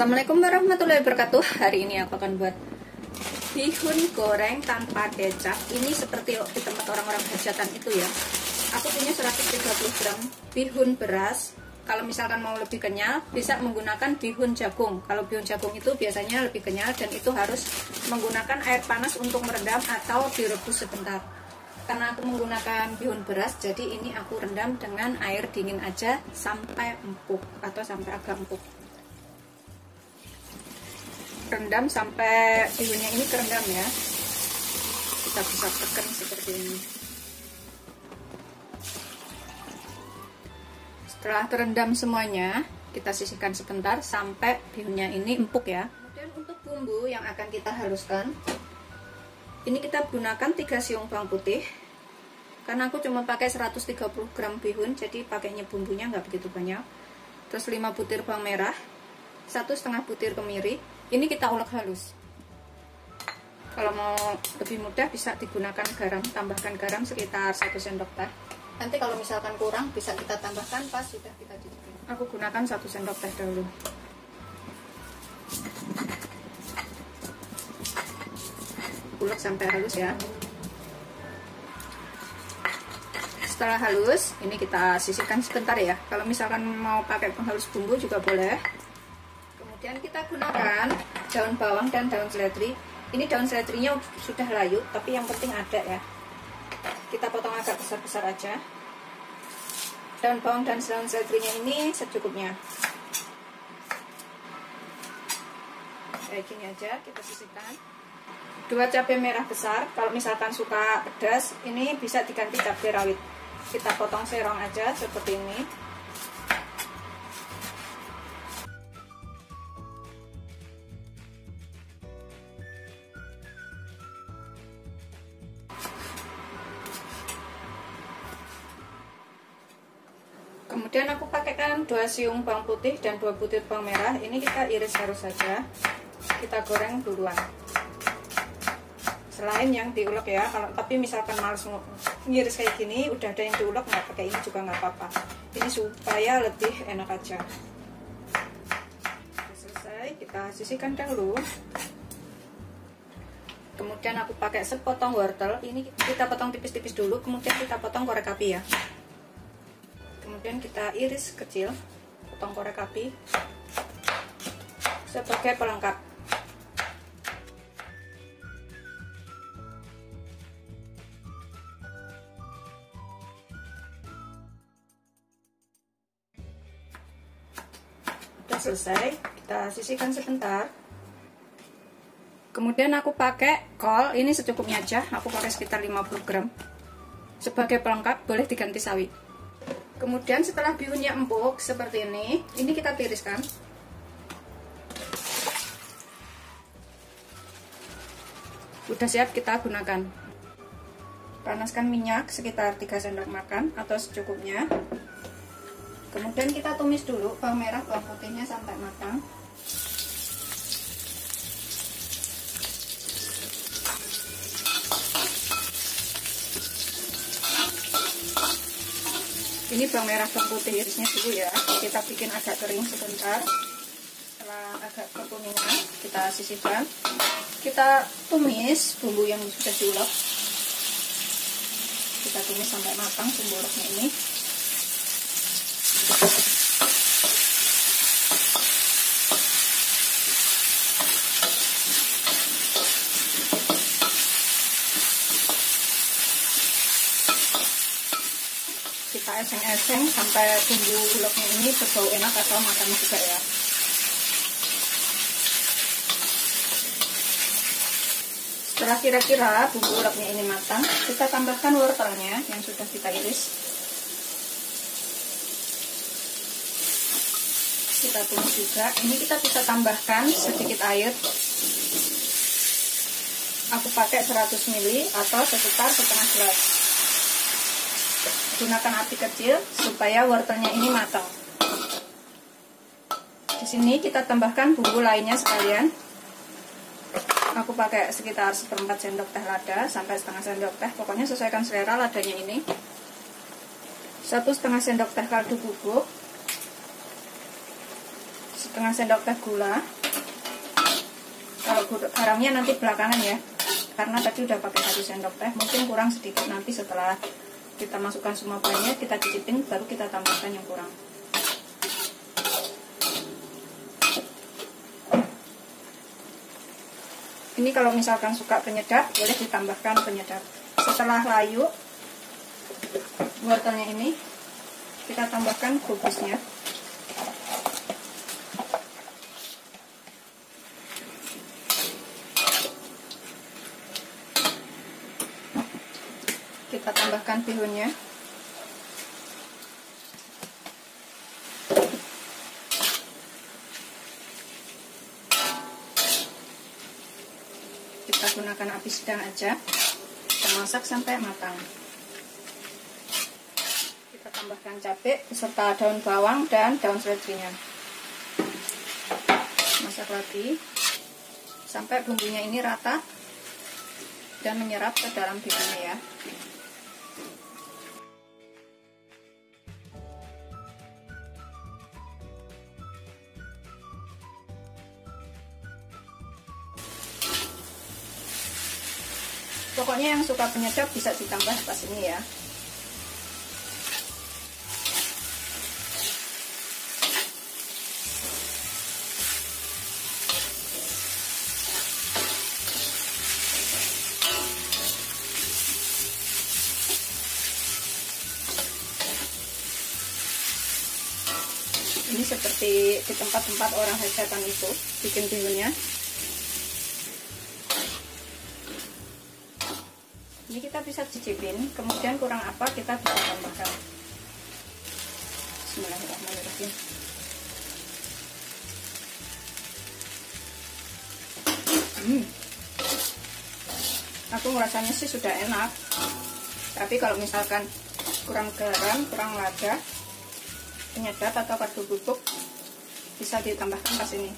Assalamualaikum warahmatullahi wabarakatuh. Hari ini aku akan buat bihun goreng tanpa kecap. Ini seperti di tempat orang-orang hajatan itu ya. Aku punya 130 gram bihun beras. Kalau misalkan mau lebih kenyal, bisa menggunakan bihun jagung. Kalau bihun jagung itu biasanya lebih kenyal dan itu harus menggunakan air panas untuk merendam atau direbus sebentar. Karena aku menggunakan bihun beras, jadi ini aku rendam dengan air dingin aja sampai empuk atau sampai agak empuk. Rendam sampai bihunnya ini kerendam ya. Kita bisa tekan seperti ini. Setelah terendam semuanya, kita sisihkan sebentar sampai bihunnya ini empuk ya. Kemudian untuk bumbu yang akan kita haluskan, ini kita gunakan 3 siung bawang putih. Karena aku cuma pakai 130 gram bihun, jadi pakainya bumbunya nggak begitu banyak. Terus 5 butir bawang merah, 1,5 butir kemiri. Ini kita ulek halus. Kalau mau lebih mudah bisa digunakan garam, tambahkan garam sekitar 1 sendok teh. Nanti kalau misalkan kurang bisa kita tambahkan pas sudah kita cicipin. Aku gunakan 1 sendok teh dulu. Ulek sampai halus ya. Setelah halus, ini kita sisihkan sebentar ya. Kalau misalkan mau pakai penghalus bumbu juga boleh. Kemudian kita gunakan daun bawang dan daun seledri. Ini daun seledrinya sudah layu, tapi yang penting ada ya. Kita potong agak besar-besar aja. Daun bawang dan daun seledrinya ini secukupnya. Kayak gini aja, kita sisihkan. 2 cabai merah besar. Kalau misalkan suka pedas, ini bisa diganti cabai rawit. Kita potong serong aja seperti ini. Kemudian aku pakaikan 2 siung bawang putih dan 2 butir bawang merah. Ini kita iris halus saja. Kita goreng duluan. Selain yang diulek ya, tapi misalkan males ngiris kayak gini, udah ada yang diulek, nggak pakai ini juga nggak apa-apa. Ini supaya lebih enak aja. Selesai, kita sisihkan dahulu. Kemudian aku pakai sepotong wortel. Ini kita potong tipis-tipis dulu, kemudian kita potong korek api ya. Kemudian kita iris kecil, potong korek api sebagai pelengkap. Sudah selesai, kita sisihkan sebentar. Kemudian aku pakai kol, ini secukupnya aja, aku pakai sekitar 50 gram. Sebagai pelengkap boleh diganti sawi. Kemudian setelah bihunnya empuk seperti ini kita tiriskan. Udah siap kita gunakan. Panaskan minyak sekitar 3 sendok makan atau secukupnya. Kemudian kita tumis dulu bawang merah bawang putihnya sampai matang. Ini bawang merah bawang putih irisnya dulu ya. Kita bikin agak kering sebentar. Setelah agak kekuningan, kita sisihkan. Kita tumis bumbu yang sudah diulek. Kita tumis sampai matang bumbu uleknya ini. Kita eseng-eseng sampai bumbu uleknya ini berbau enak atau makan juga ya. Setelah kira-kira bumbu uleknya ini matang, kita tambahkan wortelnya yang sudah kita iris. Kita tumis juga. Ini kita bisa tambahkan sedikit air. Aku pakai 100 ml atau sekitar setengah gelas. Gunakan api kecil supaya wortelnya ini matang. Di sini kita tambahkan bumbu lainnya sekalian. Aku pakai sekitar 1/4 sendok teh lada sampai setengah sendok teh. Pokoknya sesuaikan selera ladanya ini. 1,5 sendok teh kaldu bubuk. setengah sendok teh gula. Kalau garamnya nanti belakangan ya, karena tadi udah pakai 1 sendok teh, mungkin kurang sedikit, nanti setelah kita masukkan semua bahannya, kita cicipin, baru kita tambahkan yang kurang. Ini kalau misalkan suka penyedap, boleh ditambahkan penyedap. Setelah layu wortelnya ini, kita tambahkan kubisnya. Kita tambahkan bihunnya. Kita gunakan api sedang aja, kita masak sampai matang. Kita tambahkan cabai beserta daun bawang dan daun seledrinya. Masak lagi sampai bumbunya ini rata dan menyerap ke dalam bihunnya ya. Pokoknya yang suka penyedap bisa ditambah pas ini ya. Ini seperti di tempat-tempat orang hajatan itu bikin bihunnya. Ini kita bisa cicipin, kemudian kurang apa kita bisa tambahkan. Bismillahirrahmanirrahim. Aku ngerasanya sih sudah enak. Tapi kalau misalkan kurang garam, kurang lada, penyedap atau kaldu bubuk, bisa ditambahkan pas ini.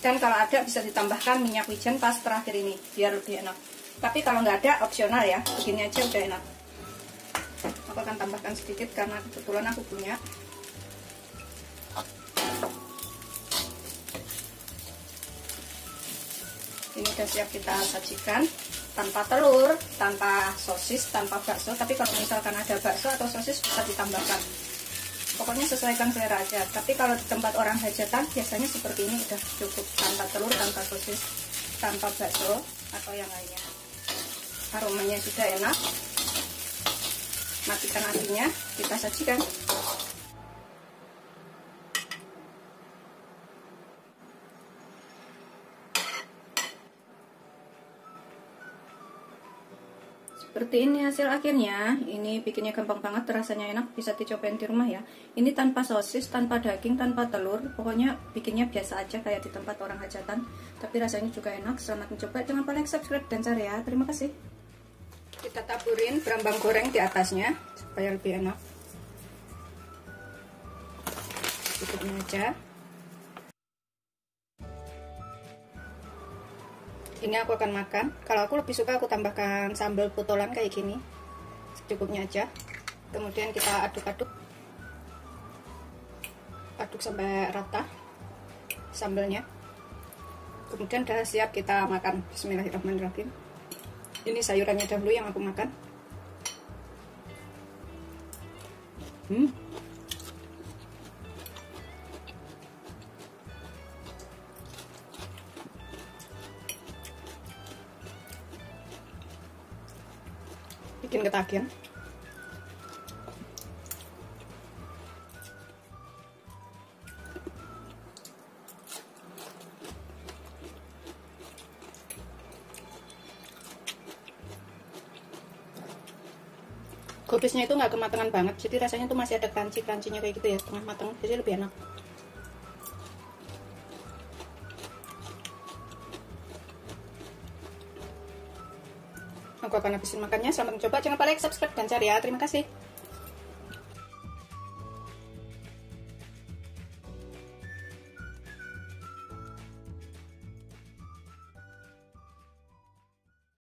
Dan kalau ada bisa ditambahkan minyak wijen pas terakhir ini, biar lebih enak. Tapi kalau nggak ada, opsional ya, begini aja udah enak. Aku akan tambahkan sedikit karena kebetulan aku punya. Ini udah siap kita sajikan, tanpa telur, tanpa sosis, tanpa bakso. Tapi kalau misalkan ada bakso atau sosis bisa ditambahkan. Pokoknya sesuaikan selera aja. Tapi kalau di tempat orang hajatan biasanya seperti ini udah cukup, tanpa telur, tanpa sosis, tanpa bakso atau yang lainnya. Aromanya sudah enak. Matikan apinya, kita sajikan. Seperti ini hasil akhirnya. Ini bikinnya gampang banget, rasanya enak, bisa dicobain di rumah ya. Ini tanpa sosis, tanpa daging, tanpa telur. Pokoknya bikinnya biasa aja kayak di tempat orang hajatan. Tapi rasanya juga enak. Selamat mencoba. Jangan lupa like, subscribe, dan share ya. Terima kasih. Kita taburin berambang goreng di atasnya supaya lebih enak. Cukupnya aja. Ini aku akan makan. Kalau aku lebih suka aku tambahkan sambal potolan kayak gini. Secukupnya aja. Kemudian kita aduk-aduk. Aduk sampai rata sambalnya. Kemudian udah siap kita makan. Bismillahirrahmanirrahim. Ini sayurannya dahulu yang aku makan. Bikin ketagihan. Kubisnya itu nggak kematangan banget, jadi rasanya tuh masih ada crunchy-crunchy-nya kayak gitu ya, tengah matang, jadi lebih enak. Aku akan habisin makannya. Selamat mencoba. Jangan lupa like, subscribe, dan share ya. Terima kasih.